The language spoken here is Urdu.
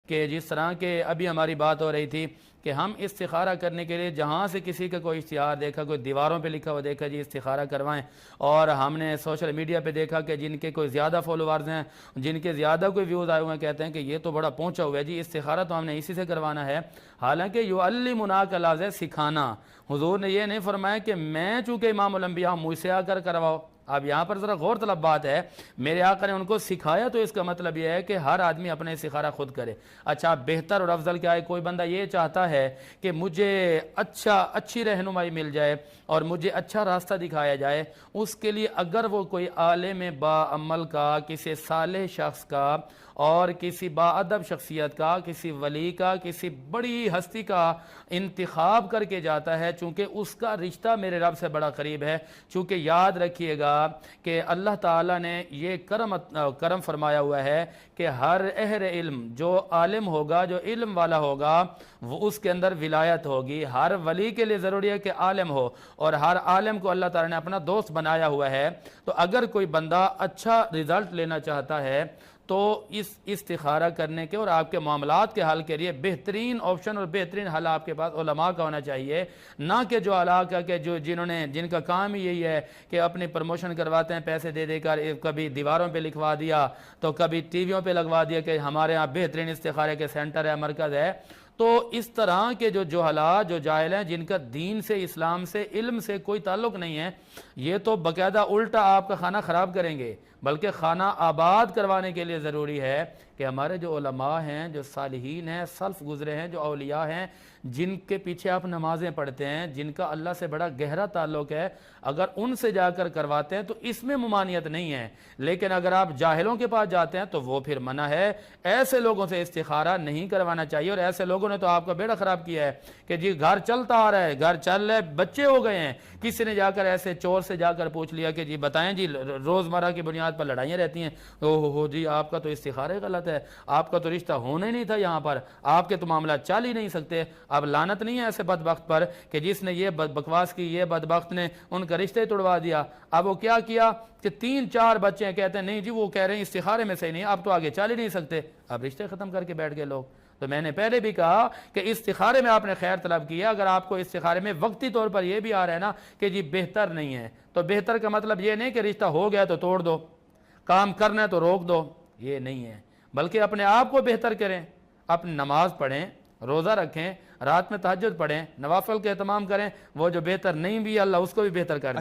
کہ جس طرح کے ابھی ہماری بات ہو رہی تھی کہ ہم استخارہ کرنے کے لیے جہاں سے کسی کا کوئی اشتہار دیکھا، کوئی دیواروں پہ لکھا ہوا دیکھا جی استخارہ کروائیں، اور ہم نے سوشل میڈیا پہ دیکھا کہ جن کے کوئی زیادہ فالوورز ہیں، جن کے زیادہ کوئی ویوز آئے ہوئے ہیں، کہتے ہیں کہ یہ تو بڑا پہنچا ہوا ہے جی، استخارہ تو ہم نے اسی سے کروانا ہے۔ حالانکہ یعلمنا کا لفظ ہے سکھانا۔ حضور نے یہ نہیں فرمایا کہ میں چونکہ امام الانبیاء مجھ سے آ کر کرواؤ۔ اب یہاں پر ذرا غور طلب بات ہے، میرے آقا نے ان کو سکھایا تو اس کا مطلب یہ ہے کہ ہر آدمی اپنے استخارہ خود کرے۔ اچھا بہتر اور افضل کیا ہے؟ کوئی بندہ یہ چاہتا ہے کہ مجھے اچھی رہنمائی مل جائے اور مجھے اچھا راستہ دکھایا جائے، اس کے لیے اگر وہ کوئی عالم باعمل کا، کسی صالح شخص کا اور کسی باادب شخصیت کا، کسی ولی کا، کسی بڑی ہستی کا انتخاب کر کے جاتا ہے، چونکہ اس کا رشتہ میرے رب سے بڑا قریب ہے، چونکہ یاد رکھیے گا کہ اللہ تعالیٰ نے یہ کرم فرمایا ہوا ہے کہ ہر اہل علم جو عالم ہوگا، جو علم والا ہوگا، وہ اس کے اندر ولایت ہوگی۔ ہر ولی کے لیے ضروری ہے کہ عالم ہو، اور ہر عالم کو اللہ تعالیٰ نے اپنا دوست بنایا ہوا ہے۔ تو اگر کوئی بندہ اچھا رزلٹ لینا چاہتا ہے تو اس استخارہ کرنے کے اور آپ کے معاملات کے حل کے لیے بہترین آپشن اور بہترین حل آپ کے پاس علماء کا ہونا چاہیے، نہ کہ جو علاقہ کے جن کا کام ہی یہی ہے کہ اپنی پروموشن کرواتے ہیں پیسے دے دے کر، کبھی دیواروں پہ لکھوا دیا تو کبھی ٹی ویوں پہ لگوا دیا کہ ہمارے ہاں بہترین استخارے کے سینٹر ہے، مرکز ہے۔ تو اس طرح کے جو جہلاء، جو جاہل ہیں، جن کا دین سے، اسلام سے، علم سے کوئی تعلق نہیں ہے، یہ تو باقاعدہ الٹا آپ کا خانہ خراب کریں گے، بلکہ خانہ آباد کروانے کے لیے ضروری ہے کہ ہمارے جو علماء ہیں، جو صالحین ہیں، سلف گزرے ہیں، جو اولیاء ہیں، جن کے پیچھے آپ نمازیں پڑھتے ہیں، جن کا اللہ سے بڑا گہرا تعلق ہے، اگر ان سے جا کر کرواتے ہیں تو اس میں ممانعت نہیں ہے۔ لیکن اگر آپ جاہلوں کے پاس جاتے ہیں تو وہ پھر منع ہے۔ ایسے لوگوں سے استخارہ نہیں کروانا چاہیے، اور ایسے لوگوں نے تو آپ کا بیڑا خراب کیا ہے کہ جی گھر چلتا آ رہا ہے، گھر چل رہا ہے، بچے ہو گئے ہیں، کسی نے جا کر ایسے چور سے جا کر پوچھ لیا کہ جی بتائیں جی، روزمرہ کی بنیاد پر لڑائیاں رہتی ہیں، اوہ جی آپ کا تو استخارہ غلط ہے، آپ کا تو رشتہ ہونا ہی نہیں تھا، یہاں پر آپ کے تو معاملہ چل ہی نہیں سکتے۔ اب لعنت نہیں ہے ایسے بدبخت پر کہ جس نے یہ بکواس کی، یہ بدبخت نے ان کا رشتہ توڑوا دیا۔ اب وہ کیا کیا کہ 3-4 بچے ہیں، کہتے ہیں نہیں جی وہ کہہ رہے ہیں استخارے میں صحیح نہیں، اب تو آگے چل ہی نہیں سکتے، اب رشتے ختم کر کے بیٹھ گئے لوگ۔ تو میں نے پہلے بھی کہا کہ استخارے میں آپ نے خیر طلب کیا، اگر آپ کو استخارے میں وقتی طور پر یہ بھی آ رہا ہے نا کہ جی بہتر نہیں ہے، تو بہتر کا مطلب یہ نہیں کہ رشتہ ہو گیا تو توڑ دو، کام کرنا ہے تو روک دو، یہ نہیں ہے، بلکہ اپنے آپ کو بہتر کریں، اپنی نماز پڑھیں، روزہ رکھیں، رات میں تہجد پڑھیں، نوافل کے اہتمام کریں، وہ جو بہتر نہیں بھی اللہ اس کو بھی بہتر کر دے۔